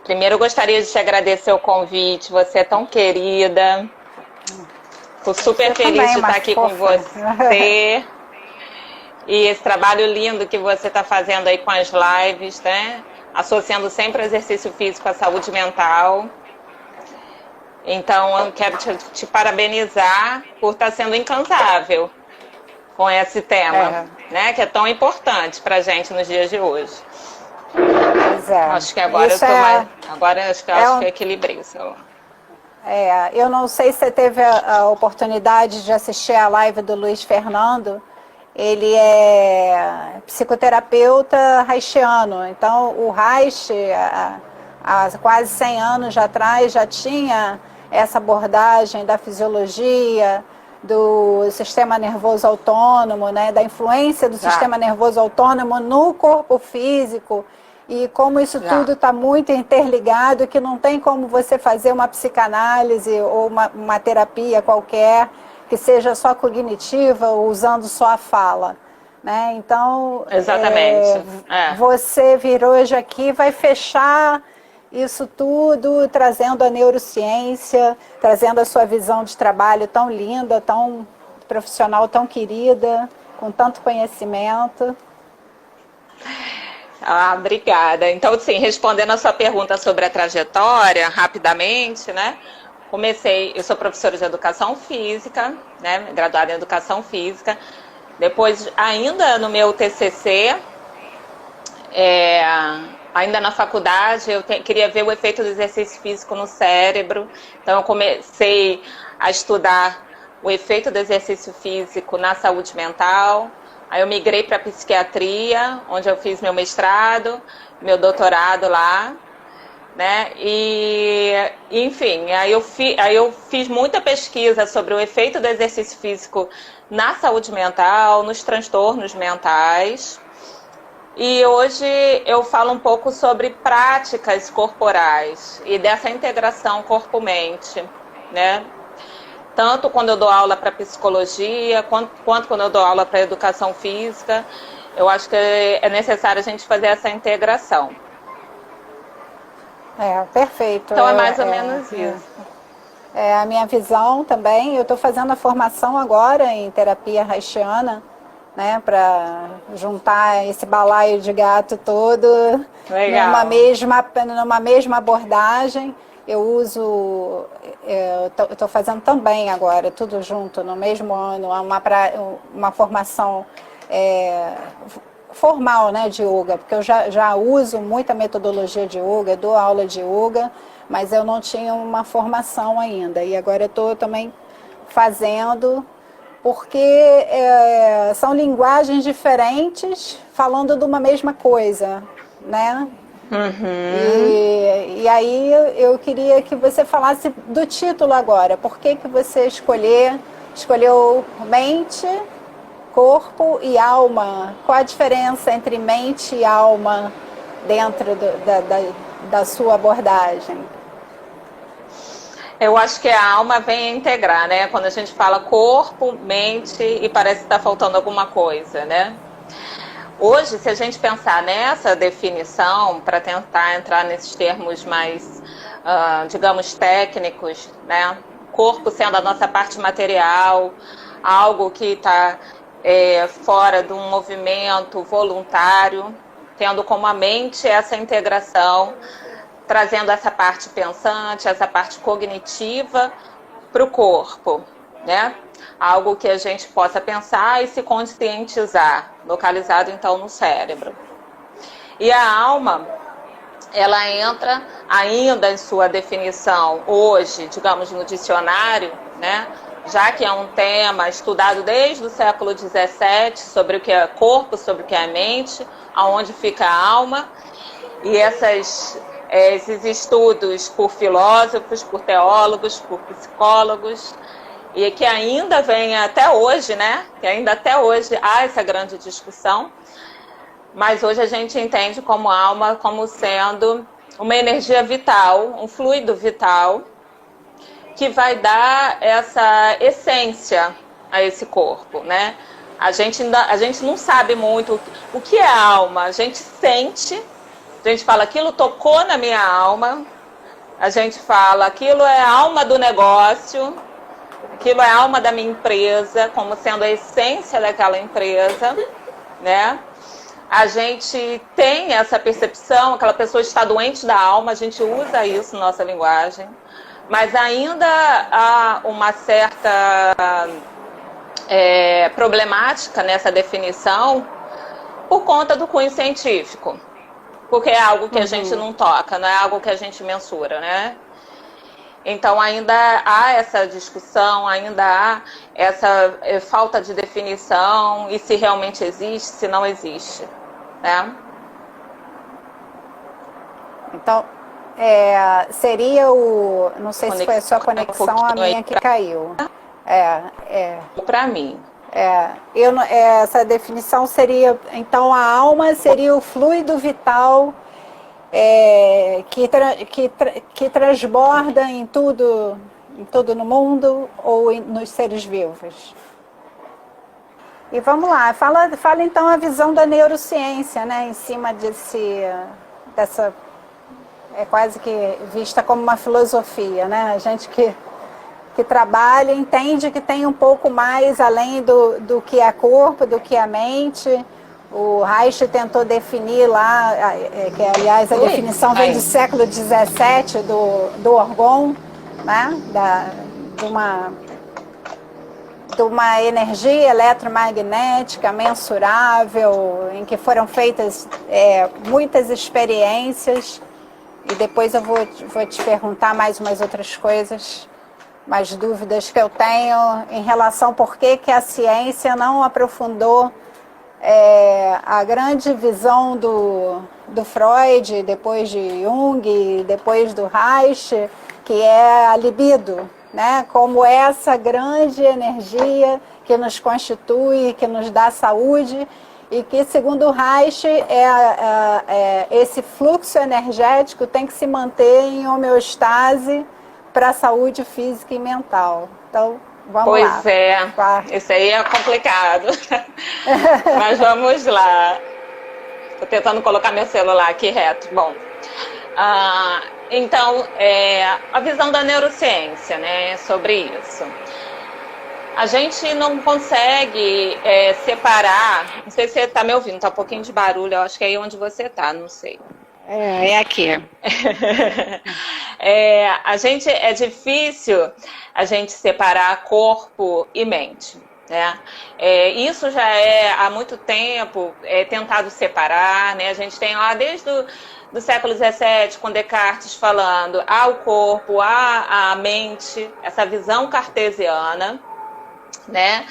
Primeiro, eu gostaria de te agradecer o convite. Você é tão querida. Estou super Você feliz também, de uma estar aqui com fofa. você. E esse trabalho lindo que você está fazendo aí com as lives, né? Associando sempre o exercício físico à saúde mental. Então, eu quero te parabenizar por estar sendo incansável com esse tema, É, né? Que é tão importante para a gente nos dias de hoje. pois é. Acho que agora eu Isso tô mais. é, Agora acho que eu é, acho que um- eu equilibrei o celular. eu não sei se você teve a oportunidade de assistir a live do Luiz Fernando. Ele é psicoterapeuta haitiano. Então, o Reich, há quase 100 anos atrás, já tinha essa abordagem da fisiologia, do sistema nervoso autônomo, né, da influência do Já, sistema nervoso autônomo no corpo físico e como isso tudo já. está muito interligado, que não tem como você fazer uma psicanálise ou uma terapia qualquer que seja só cognitiva, ou usando só a fala. Né? Então, Exatamente. É. você vir hoje aqui vai fechar isso tudo, trazendo a neurociência, trazendo a sua visão de trabalho tão linda, tão profissional, tão querida, com tanto conhecimento. Ah, obrigada. Então, sim, respondendo a sua pergunta sobre a trajetória, rapidamente, né? Eu sou professora de educação física, né? Graduada em educação física. Depois, ainda no meu TCC, é, ainda na faculdade, queria ver o efeito do exercício físico no cérebro. Então, eu comecei a estudar o efeito do exercício físico na saúde mental. Aí eu migrei para psiquiatria, onde eu fiz meu mestrado, meu doutorado lá, né? Enfim, aí eu fiz muita pesquisa sobre o efeito do exercício físico na saúde mental, nos transtornos mentais. E hoje eu falo um pouco sobre práticas corporais e dessa integração corpo-mente, né? Tanto quando eu dou aula para psicologia, quanto quando eu dou aula para educação física, eu acho que é necessário a gente fazer essa integração. Perfeito. Então é mais ou menos isso. É a minha visão também. Eu estou fazendo a formação agora em terapia haitiana, né, para juntar esse balaio de gato todo Legal. numa mesma abordagem. Eu uso, eu estou fazendo também agora, tudo junto, no mesmo ano, uma formação formal, né, de yoga, porque eu já uso muita metodologia de yoga, dou aula de yoga, mas eu não tinha uma formação ainda. E agora eu estou também fazendo, porque são linguagens diferentes falando de uma mesma coisa, né? Uhum. E aí eu queria que você falasse do título agora. Por que você escolheu mente, corpo e alma? Qual a diferença entre mente e alma dentro da sua abordagem? Eu acho que a alma vem a integrar, né? Quando a gente fala corpo, mente e parece que está faltando alguma coisa, né? Hoje, se a gente pensar nessa definição, para tentar entrar nesses termos mais, digamos, técnicos, né? Corpo sendo a nossa parte material, algo que está fora de um movimento voluntário, tendo como a mente essa integração, trazendo essa parte pensante, essa parte cognitiva para o corpo, né? Algo que a gente possa pensar e se conscientizar, localizado então no cérebro. E a alma, ela entra ainda em sua definição hoje, digamos, no dicionário, né? Já que é um tema estudado desde o século XVII, sobre o que é corpo, sobre o que é mente, aonde fica a alma, e esses estudos por filósofos, por teólogos, por psicólogos, e que ainda vem até hoje, né? Que ainda até hoje há essa grande discussão, mas hoje a gente entende como alma como sendo uma energia vital, um fluido vital, que vai dar essa essência a esse corpo, né? A gente não sabe muito o que é a alma, a gente sente, A gente fala, aquilo tocou na minha alma. A gente fala, aquilo é a alma do negócio. Aquilo é a alma da minha empresa, como sendo a essência daquela empresa, né? A gente tem essa percepção, aquela pessoa está doente da alma, a gente usa isso na nossa linguagem, mas ainda há uma certa problemática nessa definição por conta do cunho científico, porque é algo que a gente não toca, não é algo que a gente mensura, né? Então ainda há essa discussão, ainda há essa falta de definição, e se realmente existe, se não existe, né? Então, seria não sei se foi a sua conexão, a minha que caiu. Para mim. Essa definição seria, então a alma seria o fluido vital que transborda em tudo no mundo ou nos seres vivos. E vamos lá, fala então a visão da neurociência, né, em cima dessa, quase que vista como uma filosofia, né, a gente que trabalha entende que tem um pouco mais além do que é corpo, do que é mente. O Reich tentou definir lá, que aliás a definição vem do século XVII, do Orgon, né? De uma energia eletromagnética mensurável, em que foram feitas muitas experiências, e depois eu vou te perguntar mais umas outras coisas, mais dúvidas que eu tenho em relação por que a ciência não aprofundou a grande visão do Freud, depois de Jung, depois do Reich, que é a libido, né? Como essa grande energia que nos constitui, que nos dá saúde, e que, segundo o Reich, esse fluxo energético tem que se manter em homeostase para a saúde física e mental. Então, vamos lá. Pois é, isso aí é complicado. Mas vamos lá. Estou tentando colocar meu celular aqui reto. Bom, então, a visão da neurociência, né, sobre isso. A gente não consegue separar. Não sei se você está me ouvindo, está um pouquinho de barulho, eu acho que é aí onde você está, não sei. É aqui. É difícil a gente separar corpo e mente, né? Isso já há muito tempo tentado separar, né? A gente tem lá desde do século XVII, com Descartes falando o corpo, a mente, essa visão cartesiana, né?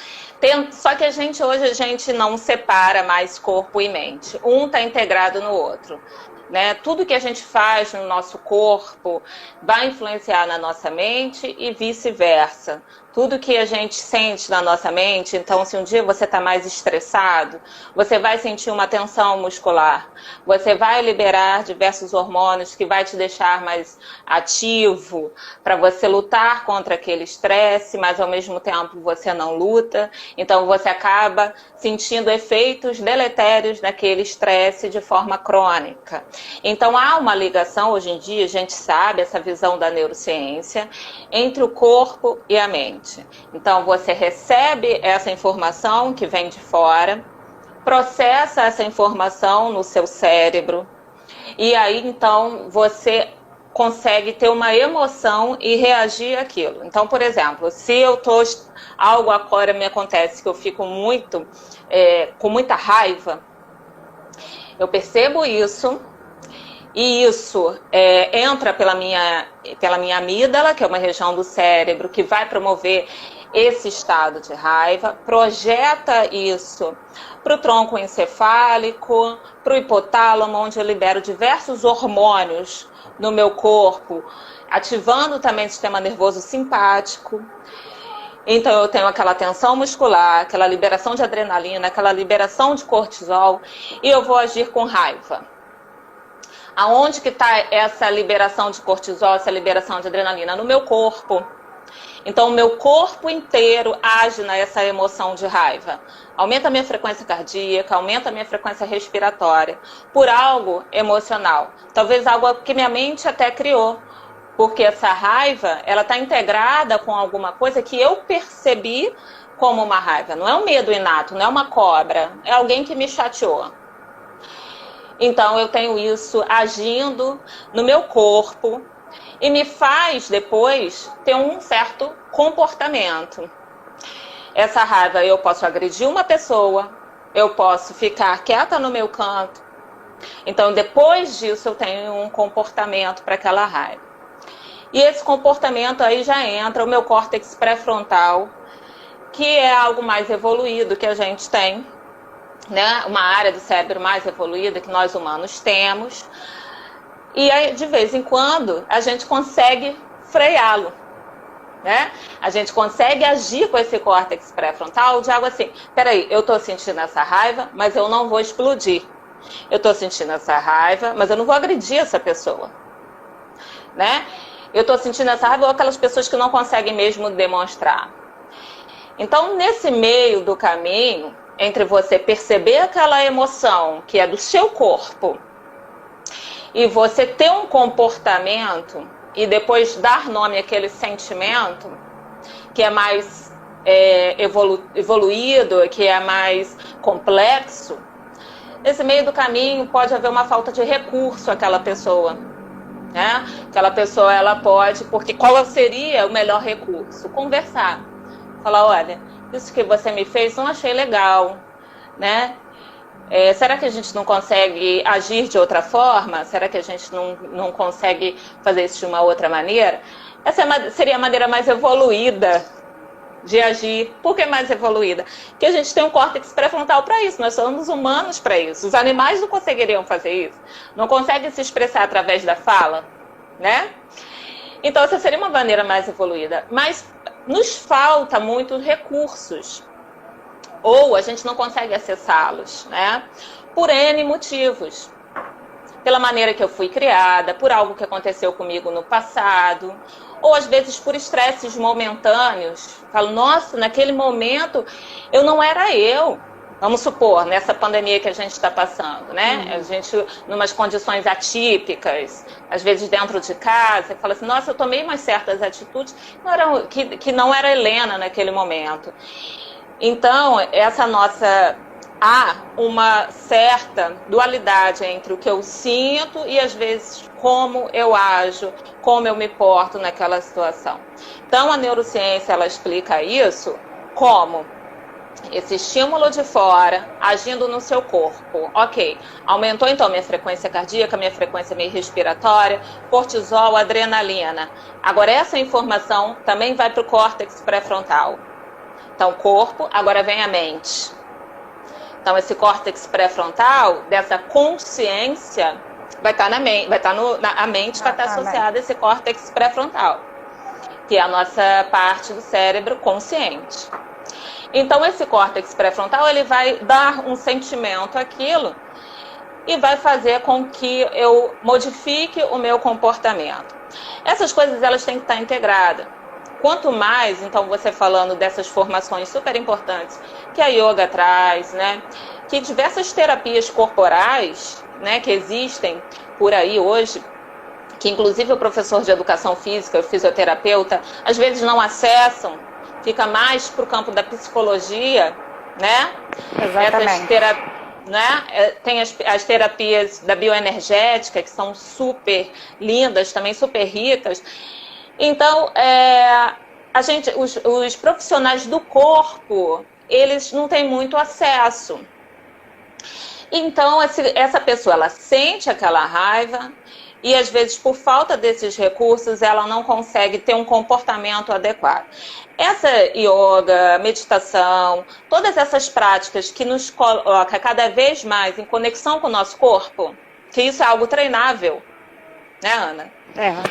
Só que hoje a gente não separa mais corpo e mente. Um está integrado no outro. Né? Tudo que a gente faz no nosso corpo vai influenciar na nossa mente e vice-versa. Tudo que a gente sente na nossa mente, então se um dia você está mais estressado, você vai sentir uma tensão muscular, você vai liberar diversos hormônios que vai te deixar mais ativo para você lutar contra aquele estresse, mas ao mesmo tempo você não luta, então você acaba sentindo efeitos deletérios daquele estresse de forma crônica. Então há uma ligação, hoje em dia a gente sabe, essa visão da neurociência, entre o corpo e a mente. Então você recebe essa informação que vem de fora, processa essa informação no seu cérebro, e aí então você consegue ter uma emoção e reagir àquilo. Então, por exemplo, se algo agora me acontece que eu fico com muita raiva, eu percebo isso, e isso entra pela minha amígdala, que é uma região do cérebro que vai promover esse estado de raiva, projeta isso para o tronco encefálico, para o hipotálamo, onde eu libero diversos hormônios no meu corpo, ativando também o sistema nervoso simpático. Então eu tenho aquela tensão muscular, aquela liberação de adrenalina, aquela liberação de cortisol, e eu vou agir com raiva. Aonde que está essa liberação de cortisol, essa liberação de adrenalina? No meu corpo. Então, o meu corpo inteiro age nessa emoção de raiva. Aumenta a minha frequência cardíaca, aumenta a minha frequência respiratória, por algo emocional. Talvez algo que minha mente até criou. Porque essa raiva, ela está integrada com alguma coisa que eu percebi como uma raiva. Não é um medo inato, não é uma cobra, é alguém que me chateou. Então, eu tenho isso agindo no meu corpo e me faz, depois, ter um certo comportamento. Essa raiva, eu posso agredir uma pessoa, eu posso ficar quieta no meu canto. Então, depois disso, eu tenho um comportamento para aquela raiva. E esse comportamento aí já entra o meu córtex pré-frontal, que é algo mais evoluído que a gente tem, né? Uma área do cérebro mais evoluída que nós humanos temos. E aí, de vez em quando, a gente consegue freá-lo, né? A gente consegue agir com esse córtex pré-frontal de algo assim, peraí, eu estou sentindo essa raiva, mas eu não vou explodir. Eu estou sentindo essa raiva, mas eu não vou agredir essa pessoa, né? Eu estou sentindo essa raiva ou aquelas pessoas que não conseguem mesmo demonstrar. Então, nesse meio do caminho, entre você perceber aquela emoção que é do seu corpo e você ter um comportamento e depois dar nome àquele sentimento que é mais evoluído, que é mais complexo, nesse meio do caminho pode haver uma falta de recurso àquela pessoa. Né? Aquela pessoa, ela pode, porque qual seria o melhor recurso? Conversar. Falar, olha, isso que você me fez não achei legal, né? Será que a gente não consegue agir de outra forma? Será que a gente não consegue fazer isso de uma outra maneira? Essa seria a maneira mais evoluída de agir. Por que mais evoluída? Porque a gente tem um córtex pré-frontal para isso, nós somos humanos para isso. Os animais não conseguiriam fazer isso, não conseguem se expressar através da fala, né? Então essa seria uma maneira mais evoluída, mas nos falta muitos recursos, ou a gente não consegue acessá-los, né? Por N motivos. Pela maneira que eu fui criada, por algo que aconteceu comigo no passado, ou às vezes por estresses momentâneos. Falo, nossa, naquele momento eu não era eu. Vamos supor, nessa pandemia que a gente está passando, né? A gente, numas condições atípicas, às vezes dentro de casa, fala assim, nossa, eu tomei umas certas atitudes que não era Helena naquele momento. Então, há uma certa dualidade entre o que eu sinto e, às vezes, como eu ajo, como eu me porto naquela situação. Então, a neurociência, ela explica isso como esse estímulo de fora agindo no seu corpo. Ok, aumentou então minha frequência cardíaca, minha frequência respiratória, cortisol, adrenalina. Agora, essa informação também vai para o córtex pré-frontal. Então, corpo, agora vem a mente. Então, esse córtex pré-frontal, dessa consciência, vai estar na mente, a mente vai estar associada a esse córtex pré-frontal, que é a nossa parte do cérebro consciente. Então, esse córtex pré-frontal, ele vai dar um sentimento àquilo e vai fazer com que eu modifique o meu comportamento. Essas coisas, elas têm que estar integradas. Quanto mais, então, você falando dessas formações super importantes que a yoga traz, né? Que diversas terapias corporais, né, que existem por aí hoje, que inclusive o professor de educação física, o fisioterapeuta, às vezes não acessam, fica mais para o campo da psicologia, né? Exatamente. Tem as terapias da bioenergética, que são super lindas, também super ricas. Então, os profissionais do corpo, eles não têm muito acesso. Então, essa pessoa, ela sente aquela raiva e, às vezes, por falta desses recursos, ela não consegue ter um comportamento adequado. Essa yoga, meditação, todas essas práticas que nos coloca cada vez mais em conexão com o nosso corpo, que isso é algo treinável, né, Ana?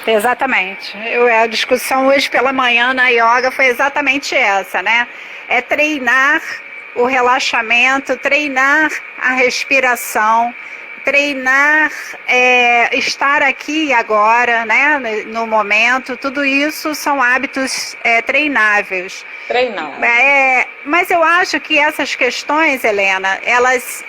Exatamente. A discussão hoje pela manhã na yoga foi exatamente essa, né? É treinar o relaxamento, treinar a respiração, treinar, estar aqui e agora, né, no momento, tudo isso são hábitos treináveis. Mas eu acho que essas questões, Helena, elas,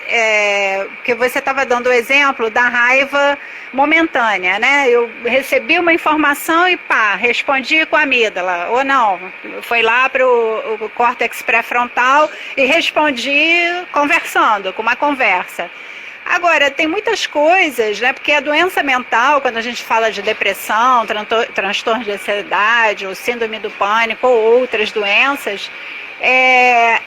que você estava dando o exemplo da raiva momentânea, né? Eu recebi uma informação e respondi com a amígdala, ou não, foi lá para o córtex pré-frontal e respondi conversando, com uma conversa. Agora, tem muitas coisas, né? Porque a doença mental, quando a gente fala de depressão, transtorno de ansiedade, ou síndrome do pânico, ou outras doenças,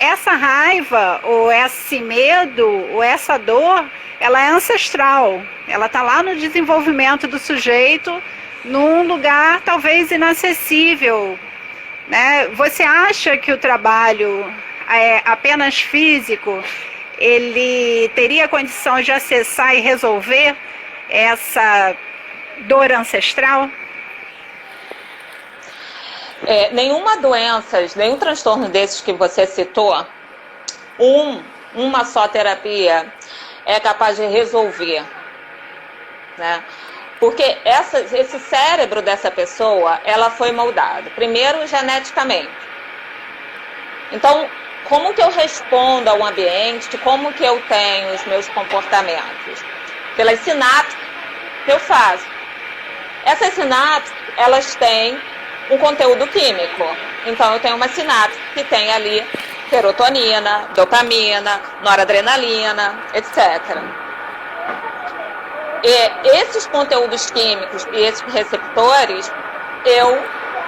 essa raiva, ou esse medo, ou essa dor, ela é ancestral. Ela está lá no desenvolvimento do sujeito, num lugar talvez inacessível, né? Você acha que o trabalho apenas físico ele teria condição de acessar e resolver essa dor ancestral? Nenhuma doença, nenhum transtorno desses que você citou, uma só terapia é capaz de resolver, né? Porque esse cérebro dessa pessoa, ela foi moldado, primeiro geneticamente. Então, como que eu respondo ao ambiente, como que eu tenho os meus comportamentos? Pelas sinapses que eu faço. Essas sinapses, elas têm um conteúdo químico. Então, eu tenho uma sinapse que tem ali serotonina, dopamina, noradrenalina, etc. E esses conteúdos químicos e esses receptores,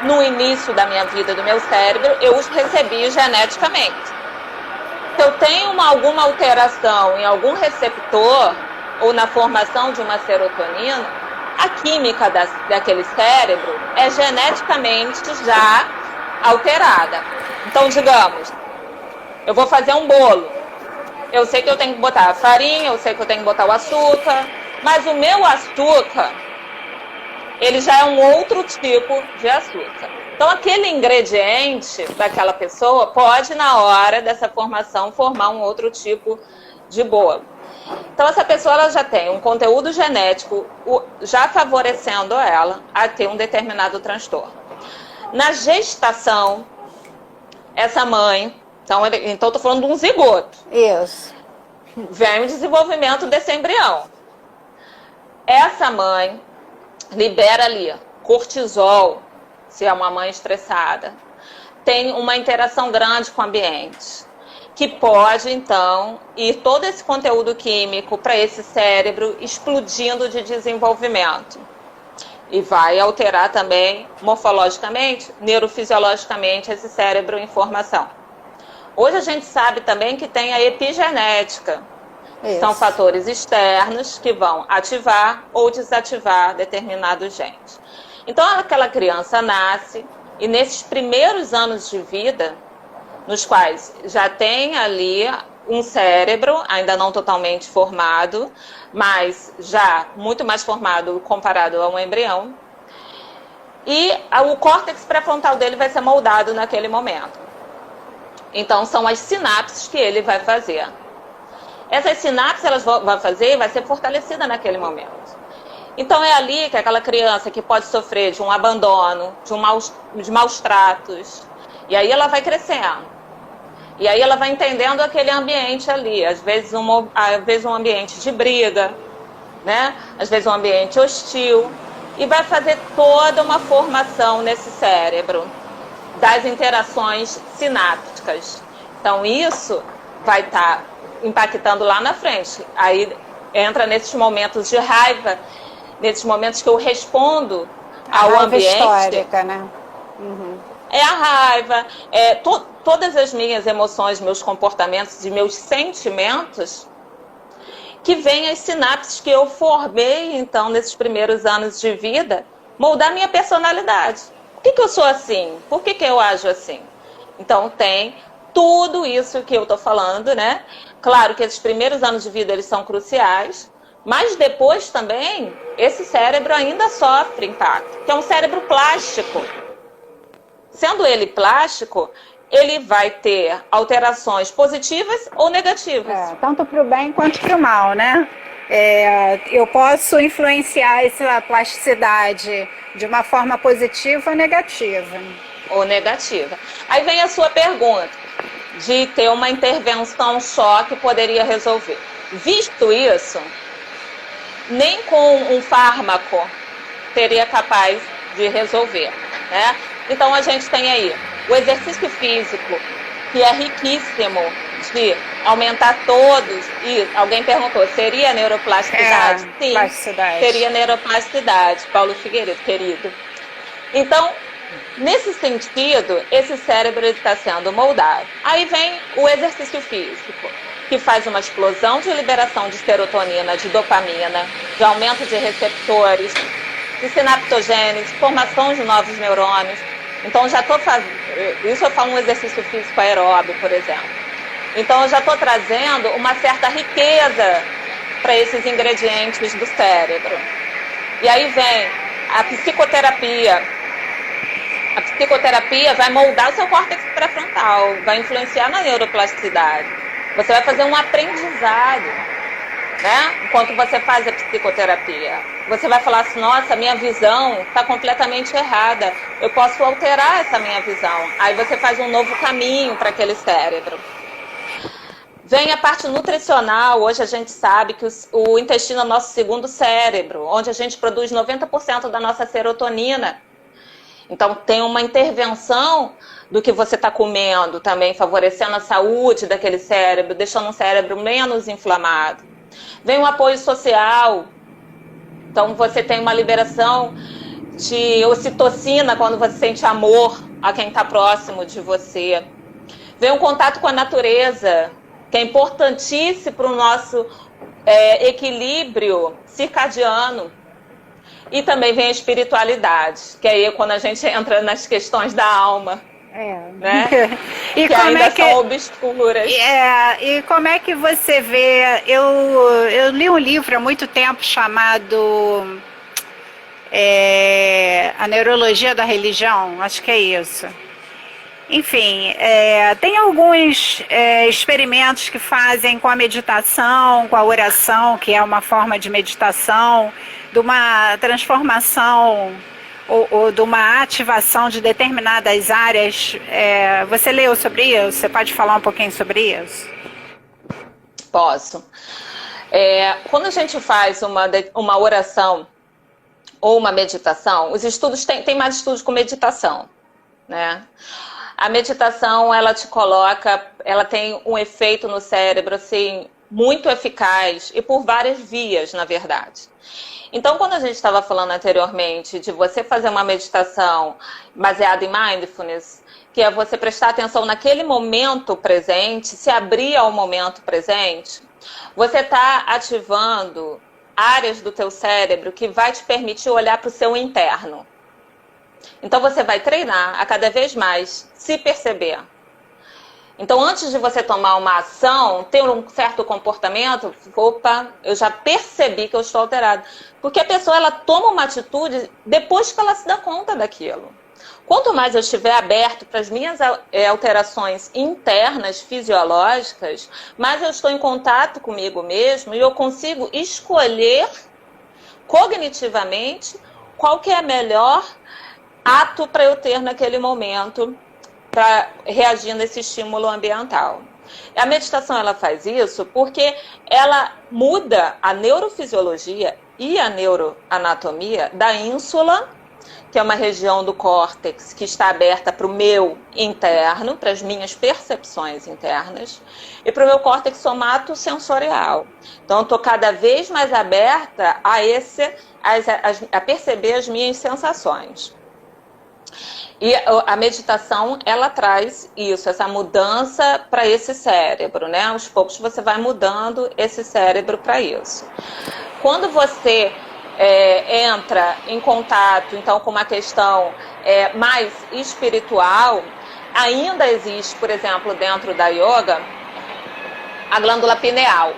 no início da minha vida, do meu cérebro, eu os recebi geneticamente. Se eu tenho alguma alteração em algum receptor ou na formação de uma serotonina, a química daquele cérebro é geneticamente já alterada. Então, digamos, eu vou fazer um bolo. Eu sei que eu tenho que botar a farinha, eu sei que eu tenho que botar o açúcar, mas o meu açúcar, ele já é um outro tipo de açúcar. Então, aquele ingrediente daquela pessoa pode, na hora dessa formação, formar um outro tipo de bolo. Então, essa pessoa ela já tem um conteúdo genético já favorecendo ela a ter um determinado transtorno. Na gestação, essa mãe, então estou falando de um zigoto. Isso. Vem o desenvolvimento desse embrião. Essa mãe libera ali cortisol, se é uma mãe estressada, tem uma interação grande com o ambiente, que pode, então, ir todo esse conteúdo químico para esse cérebro explodindo de desenvolvimento. E vai alterar também, morfologicamente, neurofisiologicamente, esse cérebro em formação. Hoje a gente sabe também que tem a epigenética. Isso. São fatores externos que vão ativar ou desativar determinados genes. Então, aquela criança nasce e nesses primeiros anos de vida, nos quais já tem ali um cérebro, ainda não totalmente formado, mas já muito mais formado comparado a um embrião, e o córtex pré-frontal dele vai ser moldado naquele momento. Então, são as sinapses que ele vai fazer. Essas sinapses elas vão fazer e vai ser fortalecida naquele momento. Então é ali que aquela criança que pode sofrer de um abandono, de maus tratos, e aí ela vai crescendo. E aí ela vai entendendo aquele ambiente ali, às vezes um ambiente de briga, né? Às vezes um ambiente hostil, e vai fazer toda uma formação nesse cérebro das interações sinápticas. Então isso vai estar impactando lá na frente. Aí entra nesses momentos de raiva, nesses momentos que eu respondo ao ambiente. Histórica, né? Uhum. É a raiva, todas as minhas emoções, meus comportamentos e meus sentimentos, que vêm as sinapses que eu formei, então, nesses primeiros anos de vida, moldar minha personalidade. Por que eu sou assim? Por que eu ajo assim? Então, tem tudo isso que eu estou falando, né? Claro que esses primeiros anos de vida, eles são cruciais, mas depois também, esse cérebro ainda sofre impacto, que é um cérebro plástico. Sendo ele plástico, ele vai ter alterações positivas ou negativas. Tanto para o bem quanto para o mal, né? Eu posso influenciar essa plasticidade de uma forma positiva ou negativa. Ou negativa. Aí vem a sua pergunta de ter uma intervenção só que poderia resolver. Visto isso, nem com um fármaco seria capaz de resolver, né? Então a gente tem aí o exercício físico, que é riquíssimo de aumentar todos. E alguém perguntou, seria neuroplasticidade? Sim, plasticidade. Seria neuroplasticidade, Paulo Figueiredo, querido. Então, nesse sentido, esse cérebro está sendo moldado. Aí vem o exercício físico, que faz uma explosão de liberação de serotonina, de dopamina, de aumento de receptores, de sinaptogênese, formação de novos neurônios. Então, já estou fazendo... Isso eu falo um exercício físico aeróbio, por exemplo. Então, eu já estou trazendo uma certa riqueza para esses ingredientes do cérebro. E aí vem a psicoterapia. A psicoterapia vai moldar o seu córtex pré-frontal, vai influenciar na neuroplasticidade. Você vai fazer um aprendizado, né? Enquanto você faz a psicoterapia. Você vai falar assim, nossa, minha visão está completamente errada. Eu posso alterar essa minha visão. Aí você faz um novo caminho para aquele cérebro. Vem a parte nutricional. Hoje a gente sabe que o intestino é o nosso segundo cérebro, onde a gente produz 90% da nossa serotonina. Então tem uma intervenção do que você está comendo também, favorecendo a saúde daquele cérebro, deixando um cérebro menos inflamado. Vem o apoio social. Então você tem uma liberação de ocitocina quando você sente amor a quem está próximo de você. Vem um contato com a natureza, que é importantíssimo para o nosso equilíbrio circadiano. E também vem a espiritualidade, que aí é quando a gente entra nas questões da alma. Né? E que como ainda é que são obscuras. E como é que você vê? Eu li um livro há muito tempo chamado A Neurologia da Religião, acho que é isso. Enfim, tem alguns experimentos que fazem com a meditação, com a oração, que é uma forma de meditação, de uma transformação ou de uma ativação de determinadas áreas. Você leu sobre isso? Você pode falar um pouquinho sobre isso? Posso. Quando a gente faz uma oração ou uma meditação, os estudos tem mais estudos com meditação, né? A meditação, ela te coloca, ela tem um efeito no cérebro, assim, muito eficaz e por várias vias, na verdade. Então, quando a gente estava falando anteriormente de você fazer uma meditação baseada em mindfulness, que é você prestar atenção naquele momento presente, se abrir ao momento presente, você está ativando áreas do teu cérebro que vai te permitir olhar para o seu interno. Então você vai treinar a cada vez mais se perceber. Então antes de você tomar uma ação, ter um certo comportamento, opa, eu já percebi que eu estou alterado. Porque a pessoa ela toma uma atitude depois que ela se dá conta daquilo. Quanto mais eu estiver aberto para as minhas alterações internas, fisiológicas, mais eu estou em contato comigo mesmo e eu consigo escolher cognitivamente qual que é a melhor ato para eu ter naquele momento para reagir nesse estímulo ambiental. A meditação ela faz isso porque ela muda a neurofisiologia e a neuroanatomia da ínsula, que é uma região do córtex que está aberta para o meu interno, para as minhas percepções internas, e para o meu córtex somatosensorial. Então, eu estou cada vez mais aberta a perceber as minhas sensações. E a meditação, ela traz isso, essa mudança para esse cérebro, né? Aos poucos você vai mudando esse cérebro para isso. Quando você entra em contato, então, com uma questão mais espiritual, ainda existe, por exemplo, dentro da yoga, a glândula pineal,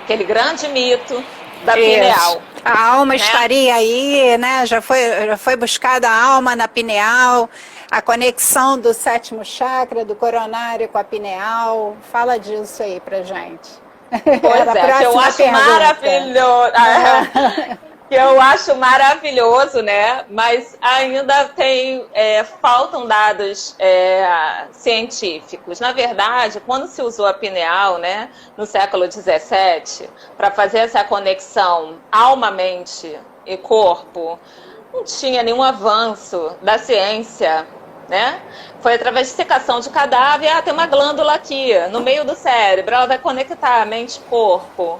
aquele grande mito da pineal. A alma estaria aí, né? Já foi buscada a alma na pineal, a conexão do sétimo chakra, do coronário com a pineal. Fala disso aí pra gente. Pois é, que eu acho maravilhoso. Que eu acho maravilhoso, né? Mas ainda faltam dados científicos. Na verdade, quando se usou a pineal, né, no século XVII, para fazer essa conexão alma, mente e corpo, não tinha nenhum avanço da ciência, né? Foi através de secação de cadáver. Tem uma glândula aqui, no meio do cérebro, ela vai conectar mente e corpo.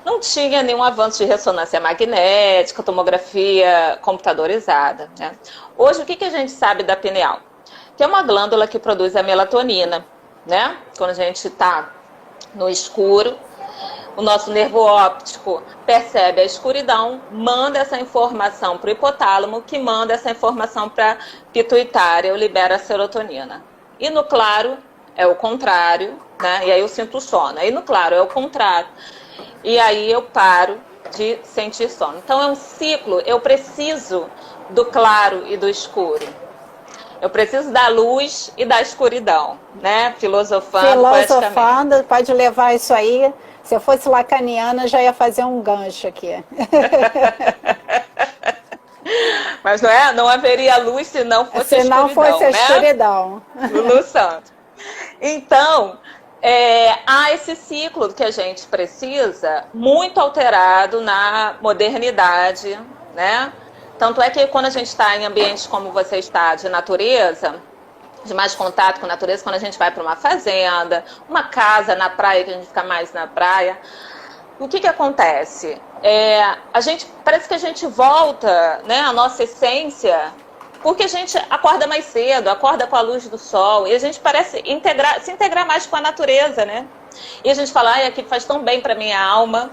Não tinha nenhum avanço de ressonância magnética, tomografia computadorizada, né? Hoje, o que a gente sabe da pineal? Que é uma glândula que produz a melatonina, né? Quando a gente está no escuro, o nosso nervo óptico percebe a escuridão, manda essa informação para o hipotálamo, que manda essa informação para a pituitária, libera a serotonina. E no claro é o contrário, né? E aí eu sinto sono. E no claro é o contrário. E aí eu paro de sentir sono. Então é um ciclo, eu preciso do claro e do escuro. Eu preciso da luz e da escuridão, né? Filosofando, pode levar isso aí. Se eu fosse lacaniana, já ia fazer um gancho aqui. Mas não haveria luz se não fosse a escuridão, fosse a escuridão. Lulu Santo. Então, há esse ciclo que a gente precisa, muito alterado na modernidade, né? Tanto é que quando a gente está em ambientes como você está, de natureza, de mais contato com a natureza, quando a gente vai para uma fazenda, uma casa na praia, que a gente fica mais na praia, o que acontece? Parece que a gente volta, né, à nossa essência, porque a gente acorda mais cedo, acorda com a luz do sol, e a gente parece se integrar mais com a natureza, né? E a gente fala, aqui faz tão bem para minha alma.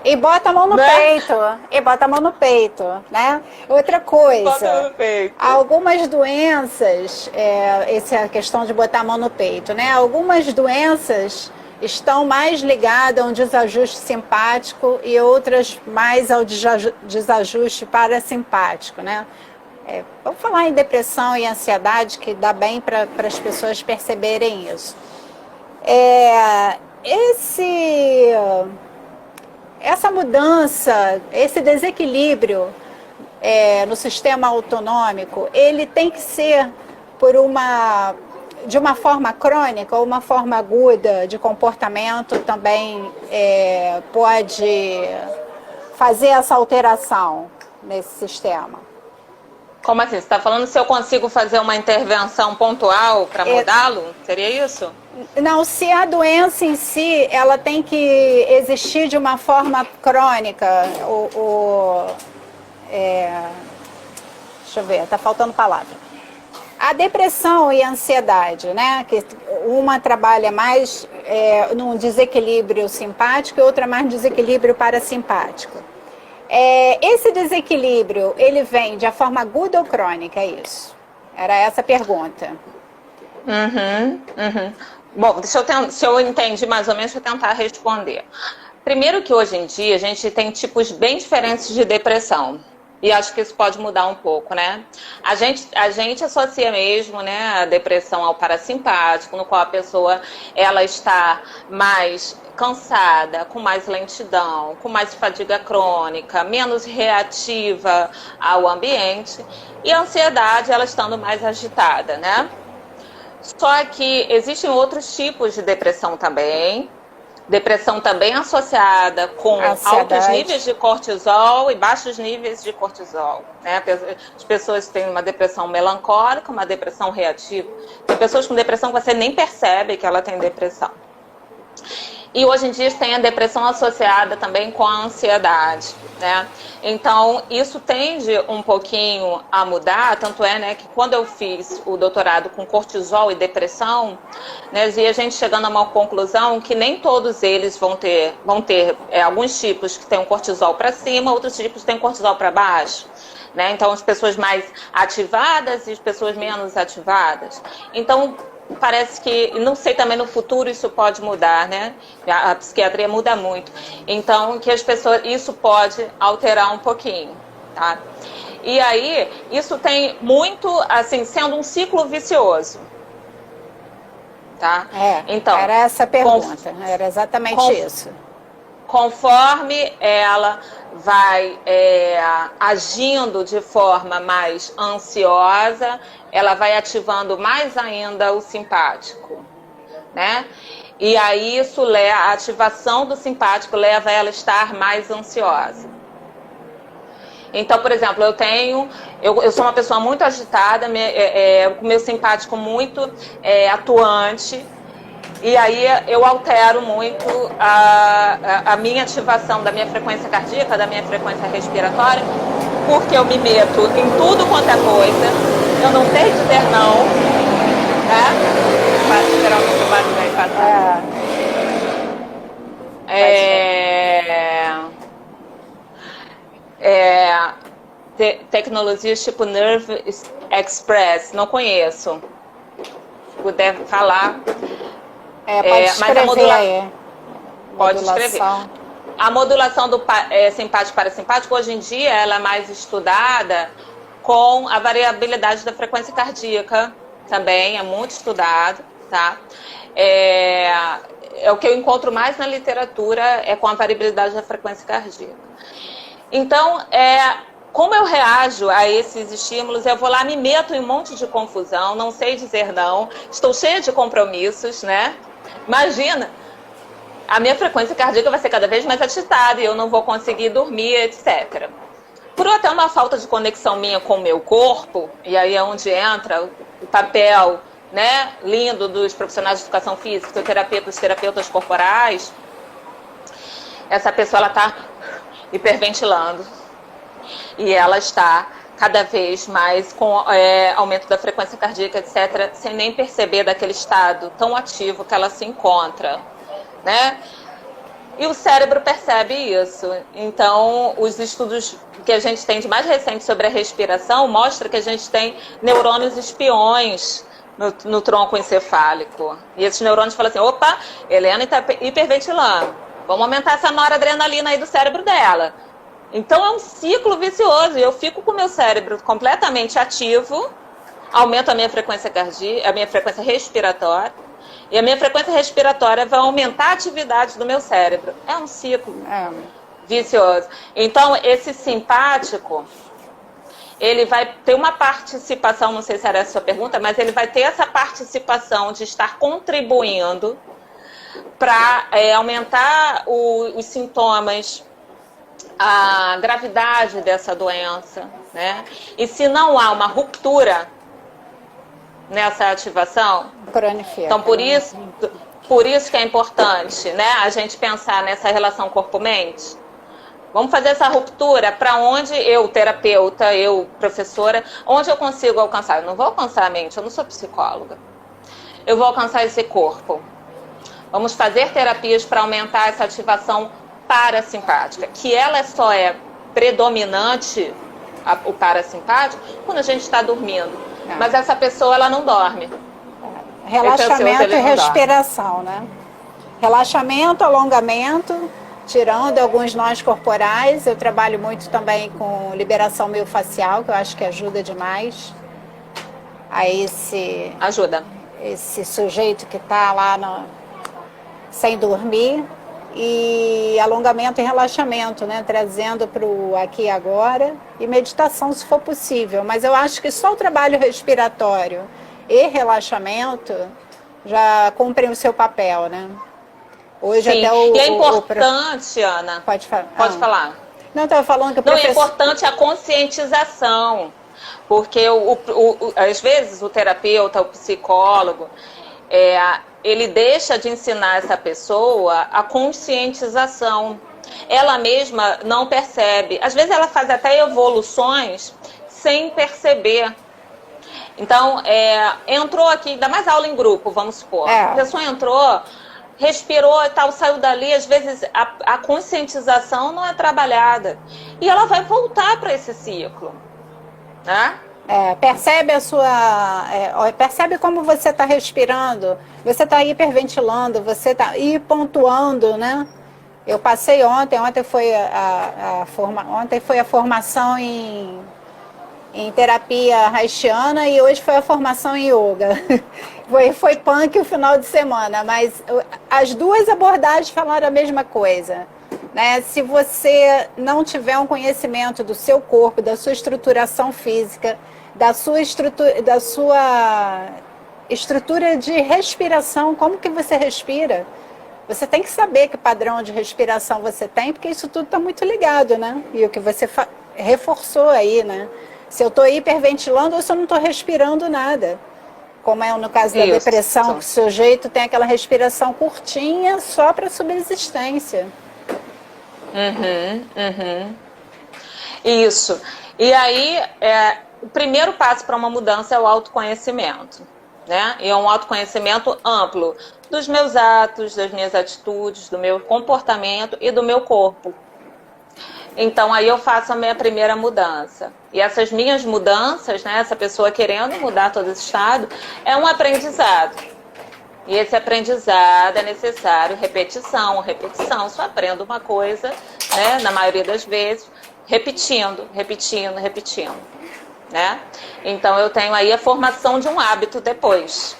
E bota a mão no peito. E bota a mão no peito, né? Outra coisa, bota a mão no peito. Algumas doenças, essa é a questão de botar a mão no peito, né? Algumas doenças estão mais ligadas a um desajuste simpático e outras mais ao desajuste parasimpático, né? Vamos falar em depressão e ansiedade, que dá bem para as pessoas perceberem isso. Essa mudança, esse desequilíbrio no sistema autonômico, ele tem que ser de uma forma crônica ou uma forma aguda de comportamento também pode fazer essa alteração nesse sistema. Como assim? Você está falando se eu consigo fazer uma intervenção pontual para mudá-lo? Seria isso? Não, se a doença em si, ela tem que existir de uma forma crônica. Deixa eu ver, está faltando palavra. A depressão e a ansiedade, né? Que uma trabalha mais num desequilíbrio simpático e outra mais no desequilíbrio parasimpático. Esse desequilíbrio, ele vem de forma aguda ou crônica, é isso? Era essa a pergunta. Bom, se eu entendi mais ou menos, vou tentar responder. Primeiro que hoje em dia a gente tem tipos bem diferentes de depressão. E acho que isso pode mudar um pouco, né? A gente associa mesmo, né, a depressão ao parasimpático, no qual a pessoa ela está mais cansada, com mais lentidão, com mais fadiga crônica, menos reativa ao ambiente, e a ansiedade ela estando mais agitada, né? Só que existem outros tipos de depressão também. Depressão também associada com altos níveis de cortisol e baixos níveis de cortisol, né? As pessoas têm uma depressão melancólica, uma depressão reativa. Tem pessoas com depressão que você nem percebe que ela tem depressão. E hoje em dia tem a depressão associada também com a ansiedade, né? Então, isso tende um pouquinho a mudar, tanto é, né, que quando eu fiz o doutorado com cortisol e depressão, né, e a gente chegando a uma conclusão que nem todos eles vão ter alguns tipos que têm um cortisol para cima, outros tipos têm cortisol para baixo. Né? Então, as pessoas mais ativadas e as pessoas menos ativadas. Então, parece que, não sei também no futuro isso pode mudar, né? A psiquiatria muda muito. Então, que as pessoas, isso pode alterar um pouquinho, tá? E aí, isso tem muito, assim, sendo um ciclo vicioso. tá? Então, era essa a pergunta, era exatamente isso. Conforme ela vai agindo de forma mais ansiosa, ela vai ativando mais ainda o simpático, né? E aí isso a ativação do simpático leva ela a estar mais ansiosa. Então, por exemplo, eu sou uma pessoa muito agitada, com meu simpático muito atuante, e aí eu altero muito a minha ativação da minha frequência cardíaca, da minha frequência respiratória, porque eu me meto em tudo quanto é coisa, eu não sei dizer não, né? Para esperar o que o barulho vai passar. Tecnologias tipo Nerve Express, não conheço. Se puder falar. Pode escrever Pode escrever. A modulação do simpático parasimpático, hoje em dia, ela é mais estudada com a variabilidade da frequência cardíaca, também é muito estudado, tá? O que eu encontro mais na literatura é com a variabilidade da frequência cardíaca. Então, como eu reajo a esses estímulos, eu vou lá, me meto em um monte de confusão, não sei dizer não, estou cheia de compromissos, né? Imagina, a minha frequência cardíaca vai ser cada vez mais agitada e eu não vou conseguir dormir, etc. Por até uma falta de conexão minha com o meu corpo, e aí é onde entra o papel, né, lindo dos profissionais de educação física, fisioterapeutas, terapeutas corporais, essa pessoa ela está hiperventilando e ela está cada vez mais com aumento da frequência cardíaca, etc., sem nem perceber daquele estado tão ativo que ela se encontra, né? E o cérebro percebe isso. Então, os estudos que a gente tem de mais recente sobre a respiração mostram que a gente tem neurônios espiões no tronco encefálico. E esses neurônios falam assim, opa, Helena está hiperventilando, vamos aumentar essa noradrenalina aí do cérebro dela. Então, é um ciclo vicioso. Eu fico com o meu cérebro completamente ativo, aumento a minha frequência cardíaca, a minha frequência respiratória, e a minha frequência respiratória vai aumentar a atividade do meu cérebro. É um ciclo vicioso. Então, esse simpático, ele vai ter uma participação, não sei se era essa a sua pergunta, mas ele vai ter essa participação de estar contribuindo para aumentar os sintomas, a gravidade dessa doença, né? E se não há uma ruptura nessa ativação, então por isso que é importante, né, a gente pensar nessa relação corpo-mente. Vamos fazer essa ruptura para onde eu, terapeuta, eu, professora, onde eu consigo alcançar? Eu não vou alcançar a mente, eu não sou psicóloga. Eu vou alcançar esse corpo. Vamos fazer terapias para aumentar essa ativação parasimpática, que ela só é predominante, o parasimpático, quando a gente está dormindo. Mas essa pessoa, ela não dorme. Relaxamento e respiração, né? Relaxamento, alongamento, tirando alguns nós corporais. Eu trabalho muito também com liberação miofascial, que eu acho que ajuda demais a esse sujeito que está lá sem dormir. E alongamento e relaxamento, né? Trazendo para o aqui e agora, e meditação se for possível. Mas eu acho que só o trabalho respiratório e relaxamento já cumprem o seu papel, né? Hoje sim. até e é importante, Ana. Pode falar. Pode falar. Não, estava falando que o professor... Não, é importante a conscientização, porque às vezes o terapeuta, o psicólogo, ele deixa de ensinar essa pessoa a conscientização. Ela mesma não percebe. Às vezes ela faz até evoluções sem perceber. Então, entrou aqui, ainda mais aula em grupo, vamos supor. A pessoa entrou, respirou e tal, saiu dali. Às vezes a conscientização não é trabalhada. E ela vai voltar para esse ciclo, né? Percebe percebe como você está respirando, você está hiperventilando, você está pontuando, né? Eu passei ontem foi a formação em em terapia haitiana e hoje foi a formação em yoga. Foi punk o final de semana, mas as duas abordagens falaram a mesma coisa. Né? Se você não tiver um conhecimento do seu corpo, da sua estruturação física, da sua estrutura de respiração, como que você respira? Você tem que saber que padrão de respiração você tem, porque isso tudo está muito ligado, né? E o que você reforçou aí, né? Se eu estou hiperventilando ou se eu não estou respirando nada. Como é no caso da depressão, que o sujeito tem aquela respiração curtinha só para subsistência. Isso. E aí, o primeiro passo para uma mudança é o autoconhecimento, né? E é um autoconhecimento amplo dos meus atos, das minhas atitudes, do meu comportamento e do meu corpo. Então, aí eu faço a minha primeira mudança. E essas minhas mudanças, né, essa pessoa querendo mudar todo esse estado, é um aprendizado. E esse aprendizado é necessário repetição, repetição. Só aprendo uma coisa, né, na maioria das vezes, repetindo, né? Então, eu tenho aí a formação de um hábito depois.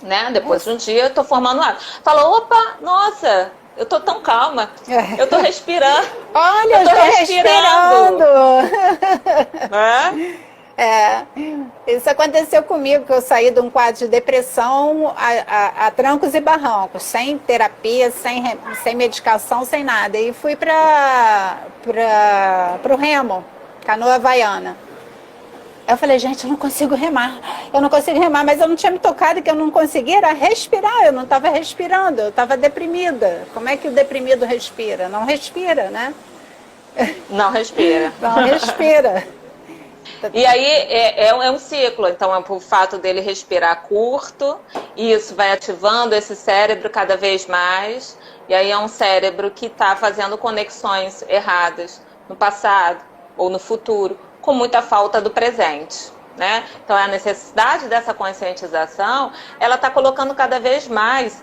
Né? Depois de um dia, eu estou formando um hábito. Fala, opa, nossa... Eu tô tão calma. Eu tô respirando. Olha, eu tô respirando. Isso aconteceu comigo, que eu saí de um quadro de depressão a trancos e barrancos, sem terapia, sem medicação, sem nada. E fui para o remo, canoa havaiana. Eu falei, gente, eu não consigo remar, mas eu não tinha me tocado que eu não conseguia era respirar, eu não estava respirando, eu estava deprimida. Como é que o deprimido respira? Não respira, né? Não respira. Não respira. E aí é um ciclo, então é o fato dele respirar curto, e isso vai ativando esse cérebro cada vez mais, e aí é um cérebro que está fazendo conexões erradas no passado ou no futuro, com muita falta do presente, né? Então, a necessidade dessa conscientização, ela está colocando cada vez mais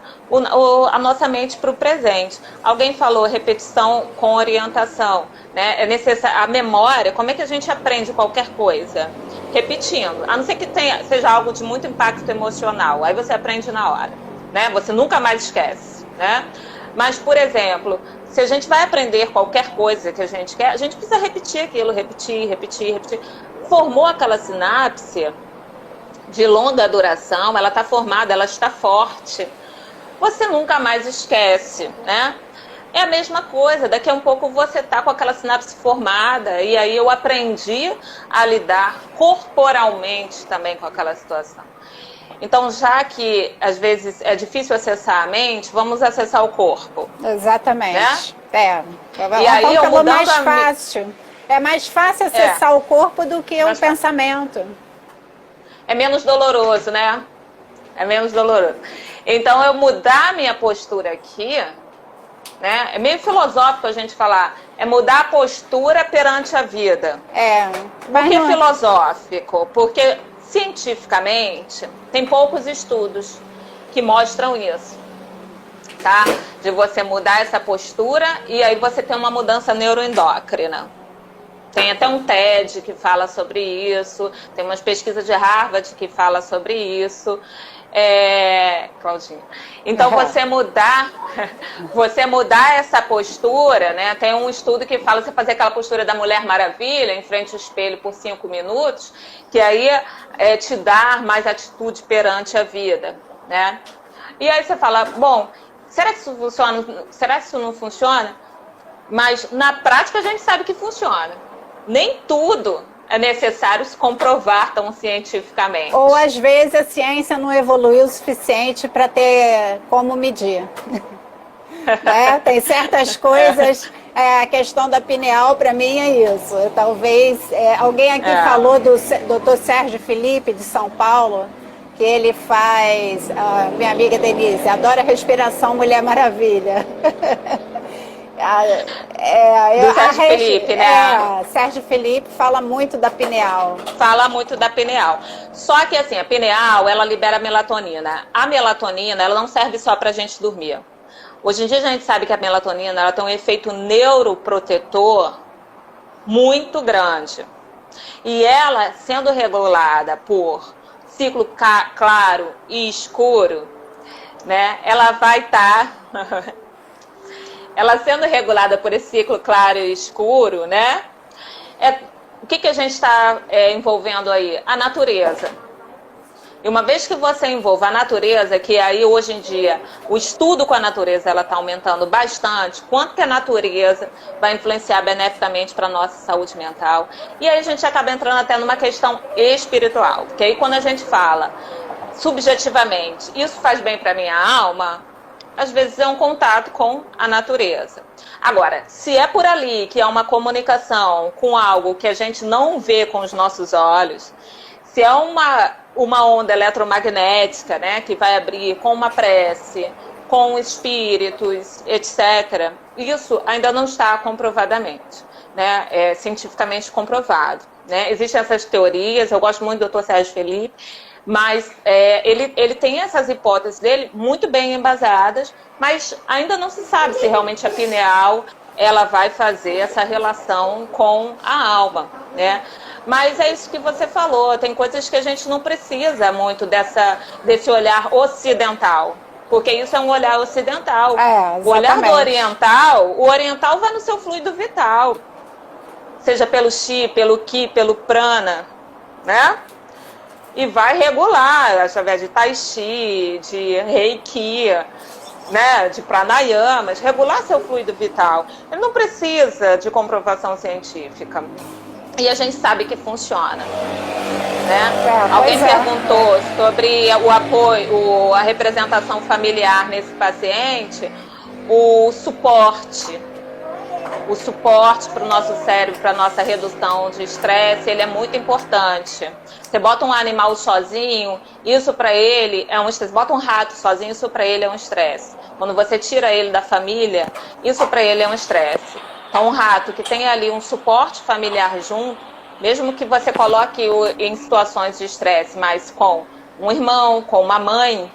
a nossa mente para o presente. Alguém falou repetição com orientação, né? É necessário, a memória, como é que a gente aprende qualquer coisa? Repetindo, a não ser que seja algo de muito impacto emocional, aí você aprende na hora, né? Você nunca mais esquece, né? Mas, por exemplo, se a gente vai aprender qualquer coisa que a gente quer, a gente precisa repetir aquilo, repetir. Formou aquela sinapse de longa duração, ela está formada, ela está forte. Você nunca mais esquece, né? É a mesma coisa, daqui a um pouco você está com aquela sinapse formada, e aí eu aprendi a lidar corporalmente também com aquela situação. Então, já que às vezes é difícil acessar a mente, vamos acessar o corpo. Exatamente. Né? E aí eu mudando mais fácil. É mais fácil acessar o corpo do que o pensamento. É menos doloroso, né? É menos doloroso. Então, eu mudar a minha postura aqui, né? É meio filosófico a gente falar. É mudar a postura perante a vida. Por que filosófico? Porque cientificamente, tem poucos estudos que mostram isso, tá? De você mudar essa postura e aí você tem uma mudança neuroendócrina. Tem até um TED que fala sobre isso, tem umas pesquisas de Harvard que fala sobre isso. Claudinha. Então, você mudar essa postura, né? Tem um estudo que fala você fazer aquela postura da Mulher Maravilha em frente ao espelho por 5 minutos, que aí te dá mais atitude perante a vida, né? E aí você fala, bom, será que isso funciona? Será que isso não funciona? Mas na prática a gente sabe que funciona. Nem tudo é necessário se comprovar tão cientificamente. Ou às vezes a ciência não evoluiu o suficiente para ter como medir. Tem certas coisas, a questão da pineal para mim é isso. Talvez alguém aqui falou do Dr. Sérgio Felipe de São Paulo, que ele faz, minha amiga Denise, adora respiração Mulher Maravilha. Sérgio Felipe, né? Sérgio Felipe fala muito da pineal. Fala muito da pineal. Só que assim, a pineal, ela libera melatonina. A melatonina, ela não serve só pra gente dormir. Hoje em dia a gente sabe que a melatonina, ela tem um efeito neuroprotetor muito grande. E ela, sendo regulada por ciclo claro e escuro, né, ela vai estar... ela sendo regulada por esse ciclo claro e escuro, né, o que a gente está envolvendo aí? A natureza. E uma vez que você envolve a natureza, que aí hoje em dia o estudo com a natureza ela está aumentando bastante, quanto que a natureza vai influenciar beneficamente para a nossa saúde mental. E aí a gente acaba entrando até numa questão espiritual, porque aí quando a gente fala subjetivamente, isso faz bem para a minha alma, às vezes é um contato com a natureza. Agora, se é por ali que é uma comunicação com algo que a gente não vê com os nossos olhos, se é uma onda eletromagnética, né, que vai abrir com uma prece, com espíritos, etc., isso ainda não está comprovadamente, né, cientificamente comprovado. Né? Existem essas teorias, eu gosto muito do Dr. Sérgio Felipe, mas ele tem essas hipóteses dele muito bem embasadas, mas ainda não se sabe se realmente a pineal ela vai fazer essa relação com a alma, né? Mas é isso que você falou, tem coisas que a gente não precisa muito desse olhar ocidental, porque isso é um olhar ocidental. O olhar do oriental, o oriental vai no seu fluido vital, seja pelo chi, pelo ki, pelo prana, né? E vai regular através de tai chi, de reiki, né, de pranayamas, regular seu fluido vital. Ele não precisa de comprovação científica. E a gente sabe que funciona. Né? Alguém perguntou sobre o apoio, a representação familiar nesse paciente, o suporte para o nosso cérebro, para a nossa redução de estresse, ele é muito importante. Você bota um animal sozinho, isso para ele é um estresse. Bota um rato sozinho, isso para ele é um estresse. Quando você tira ele da família, isso para ele é um estresse. Então, um rato que tem ali um suporte familiar junto, mesmo que você coloque em situações de estresse, mas com um irmão, com uma mãe,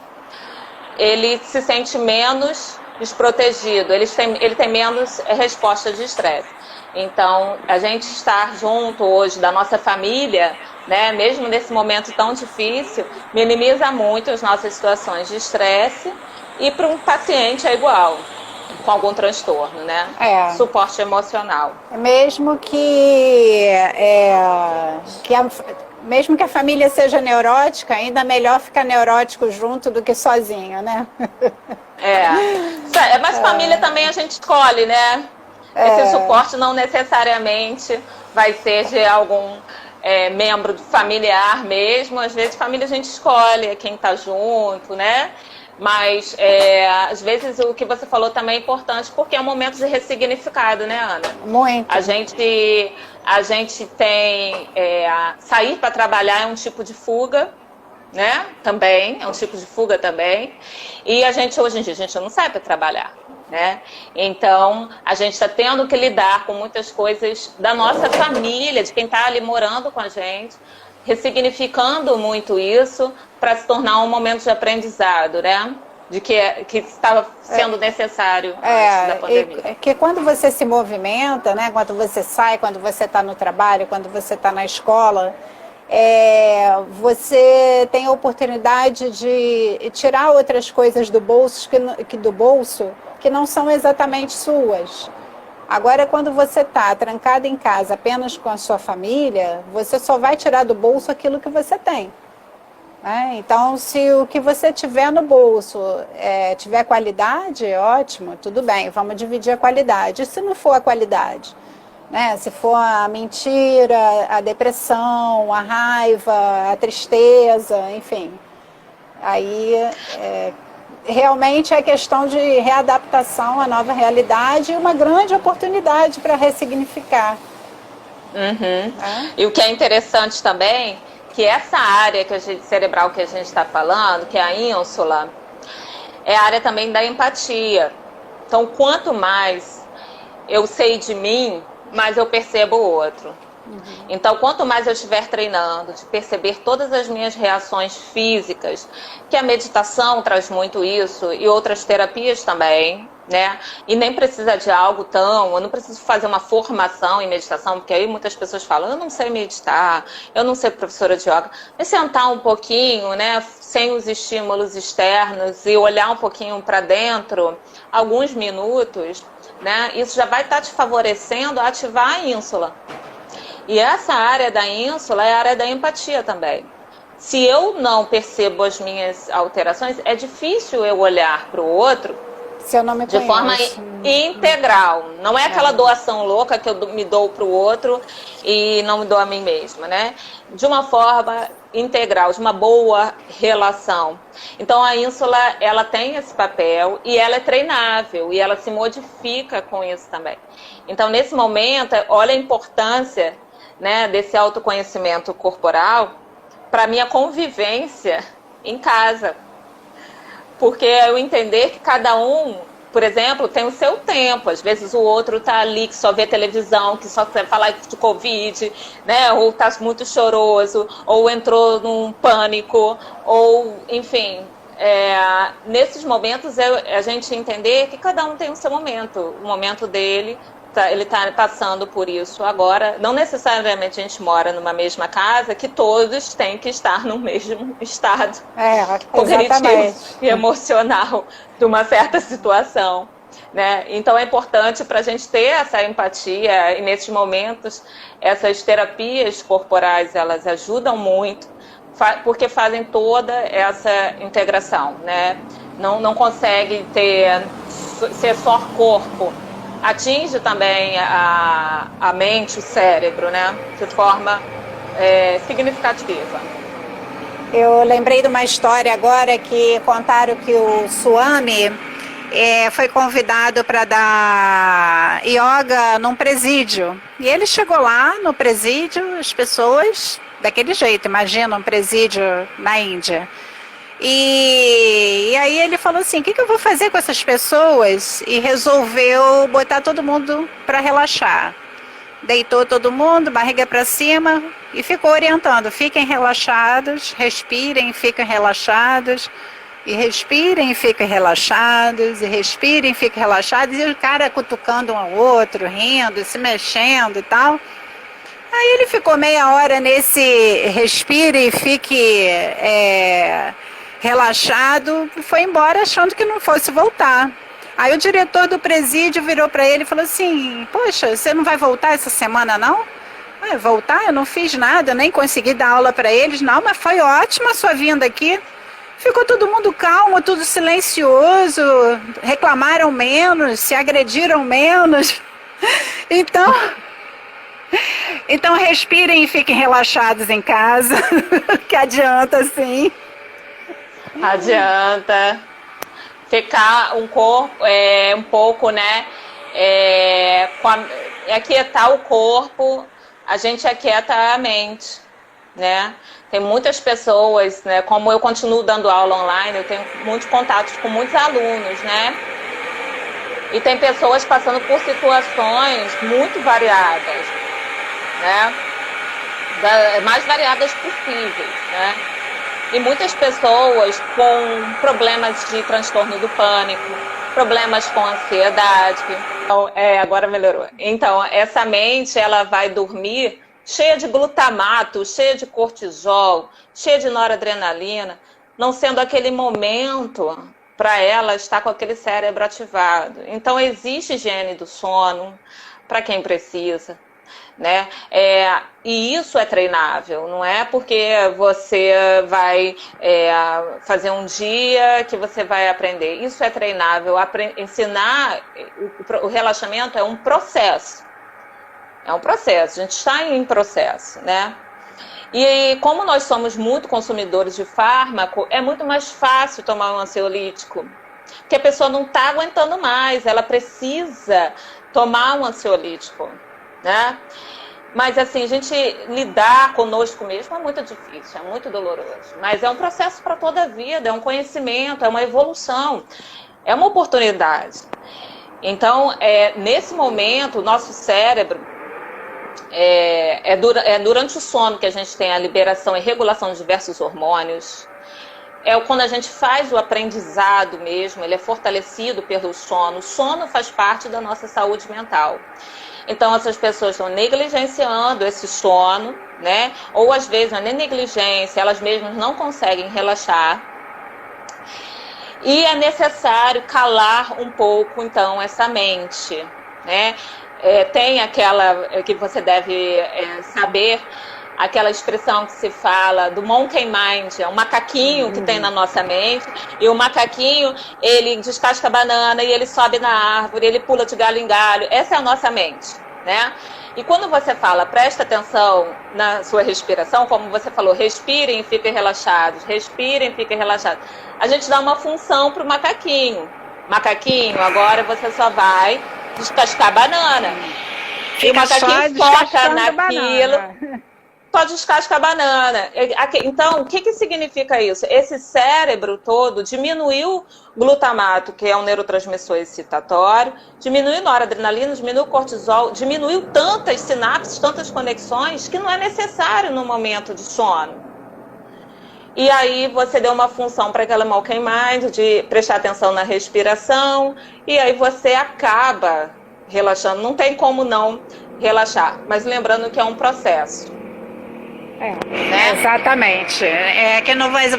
ele se sente menos desprotegido, ele tem menos resposta de estresse. Então, a gente estar junto hoje da nossa família, né, mesmo nesse momento tão difícil, minimiza muito as nossas situações de estresse, e para um paciente é igual, com algum transtorno, né? Suporte emocional. Mesmo mesmo que a família seja neurótica, ainda melhor ficar neurótico junto do que sozinho, né? Mas família também a gente escolhe, né? Esse suporte não necessariamente vai ser de algum membro familiar mesmo. Às vezes família a gente escolhe quem está junto, né? Mas, às vezes, o que você falou também é importante, porque é um momento de ressignificado, né, Ana? Muito. A gente tem... sair para trabalhar é um tipo de fuga, né? Também, é um tipo de fuga também. E hoje em dia, a gente não sai para trabalhar, né? Então, a gente está tendo que lidar com muitas coisas da nossa família, de quem está ali morando com a gente, ressignificando muito isso para se tornar um momento de aprendizado, né? De que estava sendo necessário antes da pandemia. Que quando você se movimenta, né? Quando você sai, quando você está no trabalho, quando você está na escola, você tem a oportunidade de tirar outras coisas do bolso que não são exatamente suas. Agora, quando você está trancado em casa apenas com a sua família, você só vai tirar do bolso aquilo que você tem. Então, se o que você tiver no bolso tiver qualidade, ótimo, tudo bem, vamos dividir a qualidade. E se não for a qualidade? Né? Se for a mentira, a depressão, a raiva, a tristeza, enfim. Aí... realmente é questão de readaptação à nova realidade e uma grande oportunidade para ressignificar. E o que é interessante também, que essa área cerebral que a gente está falando, que é a ínsula, é a área também da empatia. Então, quanto mais eu sei de mim, mais eu percebo o outro. Então, quanto mais eu estiver treinando, de perceber todas as minhas reações físicas, que a meditação traz muito isso, e outras terapias também, né? E nem precisa de algo eu não preciso fazer uma formação em meditação, porque aí muitas pessoas falam, eu não sei meditar, eu não sei professora de yoga. Mas sentar um pouquinho, né, sem os estímulos externos e olhar um pouquinho para dentro, alguns minutos, né, isso já vai estar te favorecendo a ativar a ínsula. E essa área da ínsula é a área da empatia também. Se eu não percebo as minhas alterações, é difícil eu olhar para o outro se eu não me de forma integral. Não é aquela doação louca que eu me dou para o outro e não me dou a mim mesma, né? De uma forma integral, de uma boa relação. Então a ínsula, ela tem esse papel e ela é treinável e ela se modifica com isso também. Então nesse momento, olha a importância, né, desse autoconhecimento corporal para minha convivência em casa. Porque eu entender que cada um, por exemplo, tem o seu tempo. Às vezes o outro tá ali que só vê televisão, que só quer falar de Covid, né? Ou tá muito choroso, ou entrou num pânico, ou, enfim. Nesses momentos, a gente entender que cada um tem o seu momento, o momento dele. Ele está passando por isso agora. Não necessariamente a gente mora numa mesma casa, que todos têm que estar no mesmo estado cognitivo e emocional de uma certa situação, né? Então é importante para a gente ter essa empatia, e nesses momentos essas terapias corporais, elas ajudam muito, porque fazem toda essa integração, né? Não consegue ser só corpo. Atinge também a mente, o cérebro, né? De forma significativa. Eu lembrei de uma história agora que contaram que o Swami foi convidado para dar yoga num presídio. E ele chegou lá no presídio, as pessoas daquele jeito, imagina um presídio na Índia. E aí ele falou assim, o que eu vou fazer com essas pessoas? E resolveu botar todo mundo para relaxar. Deitou todo mundo, barriga para cima, e ficou orientando, fiquem relaxados, respirem, fiquem relaxados, e respirem, fiquem relaxados, e respirem, fiquem relaxados, e o cara cutucando um ao outro, rindo, se mexendo e tal. Aí ele ficou meia hora nesse respire e fique relaxado, foi embora achando que não fosse voltar. Aí o diretor do presídio virou para ele e falou assim, poxa, você não vai voltar essa semana não? Voltar? Eu não fiz nada, nem consegui dar aula para eles. Não, mas foi ótima a sua vinda aqui. Ficou todo mundo calmo, tudo silencioso, reclamaram menos, se agrediram menos. Então respirem e fiquem relaxados em casa, que adianta sim. Adianta ficar um pouco, né? Aquietar o corpo, a gente aquieta a mente, né? Tem muitas pessoas, né? Como eu continuo dando aula online, eu tenho muitos contatos com muitos alunos, né? E tem pessoas passando por situações muito variadas, né? Mais variadas possíveis, né? E muitas pessoas com problemas de transtorno do pânico, problemas com ansiedade. Então, agora melhorou. Então, essa mente, ela vai dormir cheia de glutamato, cheia de cortisol, cheia de noradrenalina, não sendo aquele momento para ela estar com aquele cérebro ativado. Então, existe higiene do sono para quem precisa. Né? E isso é treinável, não é porque você vai fazer um dia que você vai aprender. Isso é treinável. Ensinar o relaxamento é um processo. É um processo, a gente está em processo, né? E como nós somos muito consumidores de fármaco, é muito mais fácil tomar um ansiolítico, porque a pessoa não está aguentando mais, ela precisa tomar um ansiolítico, né? Mas assim, a gente lidar conosco mesmo é muito difícil, é muito doloroso. Mas é um processo para toda a vida, é um conhecimento, é uma evolução, é uma oportunidade. Então, nesse momento, o nosso cérebro, É durante o sono que a gente tem a liberação e regulação de diversos hormônios. É quando a gente faz o aprendizado mesmo, ele é fortalecido pelo sono. O sono faz parte da nossa saúde mental. Então, essas pessoas estão negligenciando esse sono, né? Ou às vezes não é nem negligência, elas mesmas não conseguem relaxar. E é necessário calar um pouco, então, essa mente, né? Tem aquela que você deve saber, aquela expressão que se fala do monkey mind, é um macaquinho que tem na nossa mente, e o macaquinho, ele descasca a banana, e ele sobe na árvore, ele pula de galho em galho. Essa é a nossa mente, né? E quando você fala, presta atenção na sua respiração, como você falou, respirem e fiquem relaxados, respirem e fiquem relaxados. A gente dá uma função para o macaquinho. Macaquinho, agora você só vai descascar a banana. Fica e o macaquinho foca naquilo. Só descasca a banana. Então, o que significa isso? Esse cérebro todo diminuiu glutamato, que é um neurotransmissor excitatório, diminuiu noradrenalina, diminuiu cortisol, diminuiu tantas sinapses, tantas conexões, que não é necessário no momento de sono. E aí você deu uma função para aquela monkey mind de prestar atenção na respiração, e aí você acaba relaxando. Não tem como não relaxar, mas lembrando que é um processo. Né? Exatamente.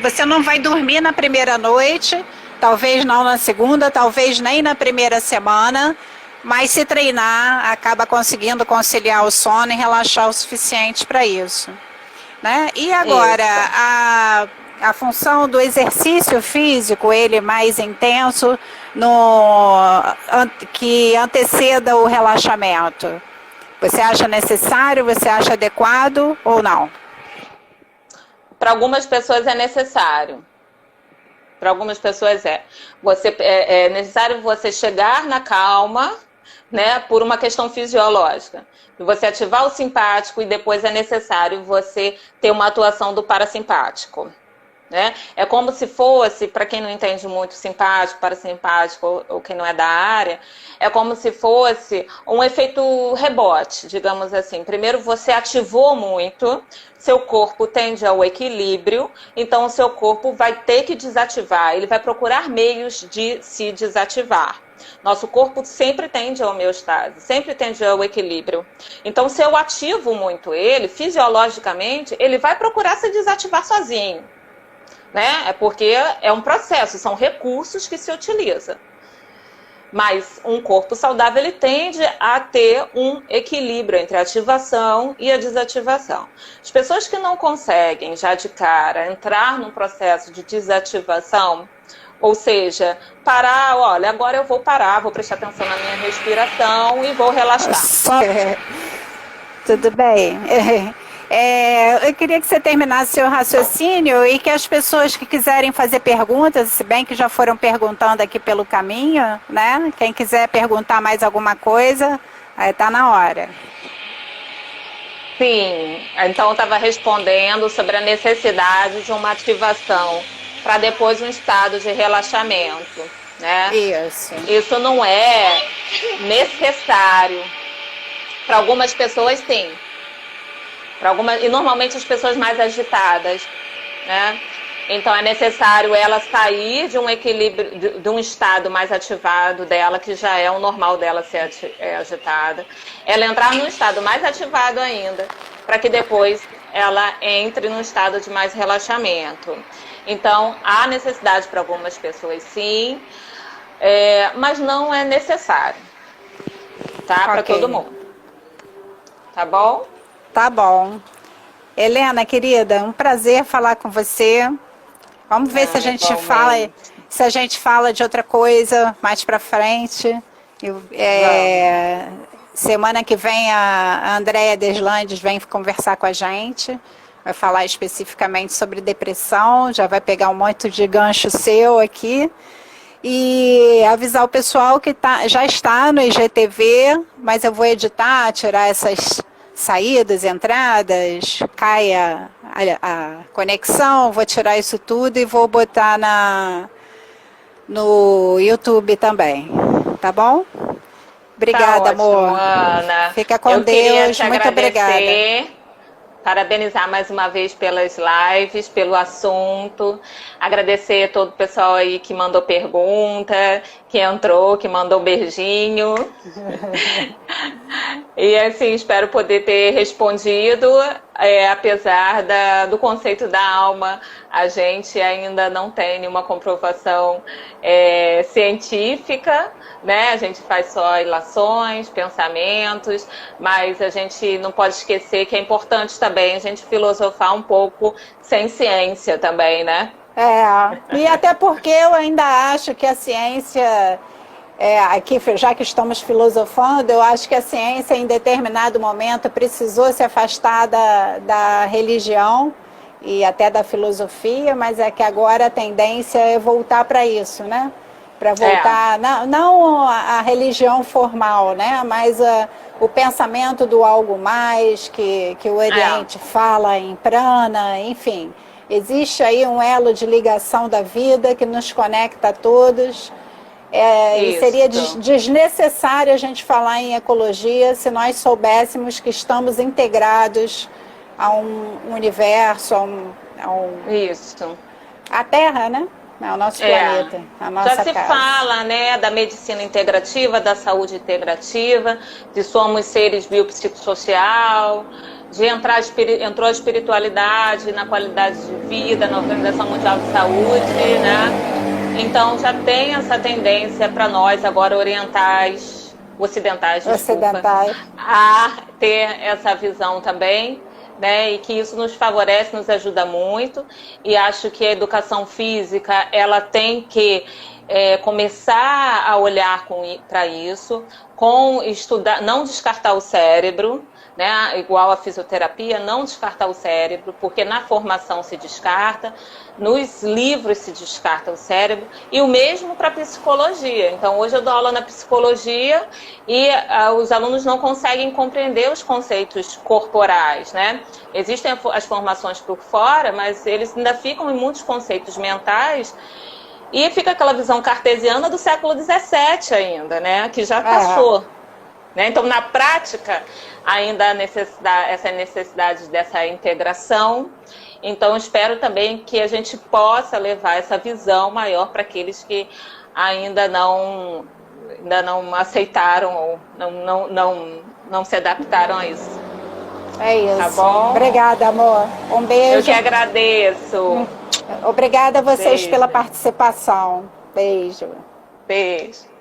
Você não vai dormir na primeira noite, talvez não na segunda, talvez nem na primeira semana, mas se treinar, acaba conseguindo conciliar o sono e relaxar o suficiente para isso. Né? E agora, a função do exercício físico, ele mais intenso, que anteceda o relaxamento. Você acha necessário, você acha adequado ou não? Para algumas pessoas é necessário. Para algumas pessoas é necessário você chegar na calma, né, por uma questão fisiológica. Você ativar o simpático e depois é necessário você ter uma atuação do parasimpático. Né? É como se fosse, para quem não entende muito simpático, parasimpático ou quem não é da área, é como se fosse um efeito rebote, digamos assim. Primeiro você ativou muito, seu corpo tende ao equilíbrio, então o seu corpo vai ter que desativar, ele vai procurar meios de se desativar. Nosso corpo sempre tende à homeostase, sempre tende ao equilíbrio. Então, se eu ativo muito ele, fisiologicamente, ele vai procurar se desativar sozinho. Né? É porque é um processo, são recursos que se utiliza. Mas um corpo saudável, ele tende a ter um equilíbrio entre a ativação e a desativação. As pessoas que não conseguem, já de cara, entrar num processo de desativação, ou seja, parar, olha, agora eu vou parar, vou prestar atenção na minha respiração e vou relaxar. Tudo bem. Eu queria que você terminasse seu raciocínio e que as pessoas que quiserem fazer perguntas, se bem que já foram perguntando aqui pelo caminho, né? Quem quiser perguntar mais alguma coisa, aí tá na hora. Sim, então eu estava respondendo sobre a necessidade de uma ativação para depois um estado de relaxamento, né? Isso não é necessário. Para algumas pessoas, sim. E normalmente as pessoas mais agitadas, né? Então é necessário ela sair de um equilíbrio, de um estado mais ativado dela, que já é o normal dela ser agitada. Ela entrar num estado mais ativado ainda, para que depois ela entre num estado de mais relaxamento. Então há necessidade para algumas pessoas, sim, mas não é necessário, tá? Para todo mundo. Tá bom? Tá bom. Helena, querida, um prazer falar com você. Vamos ver se a gente fala de outra coisa mais pra frente. Semana que vem a Andréia Deslandes vem conversar com a gente. Vai falar especificamente sobre depressão. Já vai pegar um monte de gancho seu aqui. E avisar o pessoal que já está no IGTV, mas eu vou editar, tirar essas saídas, entradas, cai a conexão, vou tirar isso tudo e vou botar no YouTube também, tá bom? Obrigada, Tá ótimo, amor. Ana. Fica com Eu queria Deus. te Muito obrigada. agradecer, parabenizar mais uma vez pelas lives, pelo assunto. Agradecer a todo o pessoal aí que mandou pergunta, que entrou, que mandou um beijinho. E assim, espero poder ter respondido, apesar do conceito da alma, a gente ainda não tem nenhuma comprovação científica, né? A gente faz só ilações, pensamentos, mas a gente não pode esquecer que é importante também a gente filosofar um pouco sem ciência também, né? E até porque eu ainda acho que a ciência, aqui, já que estamos filosofando, eu acho que a ciência em determinado momento precisou se afastar da religião e até da filosofia, mas é que agora a tendência é voltar para isso, né? Para voltar, não a religião formal, né? Mas o pensamento do algo mais, que o Oriente fala em prana, enfim. Existe aí um elo de ligação da vida que nos conecta a todos. E seria desnecessário a gente falar em ecologia se nós soubéssemos que estamos integrados a um universo, a Terra, né? É o nosso planeta, a nossa Já se casa. fala, né, da medicina integrativa, da saúde integrativa, de somos seres biopsicossocial, de entrou a espiritualidade na qualidade de vida, na Organização Mundial de Saúde, né? Então já tem essa tendência para nós agora ocidentais, a ter essa visão também, né, e que isso nos favorece, nos ajuda muito, e acho que a educação física ela tem que começar a olhar para isso, estudar, não descartar o cérebro, né, igual a fisioterapia, não descartar o cérebro, porque na formação se descarta, nos livros se descarta o cérebro, e o mesmo para a psicologia. Então, hoje eu dou aula na psicologia e os alunos não conseguem compreender os conceitos corporais, né? Existem as formações por fora, mas eles ainda ficam em muitos conceitos mentais e fica aquela visão cartesiana do século XVII ainda, né? Que já passou. Né? Então, na prática, ainda há essa necessidade dessa integração. Então, espero também que a gente possa levar essa visão maior para aqueles que ainda não aceitaram ou não se adaptaram a isso. É isso. Tá bom? Obrigada, amor. Um beijo. Eu que agradeço. Obrigada a vocês pela participação. Beijo. Beijo.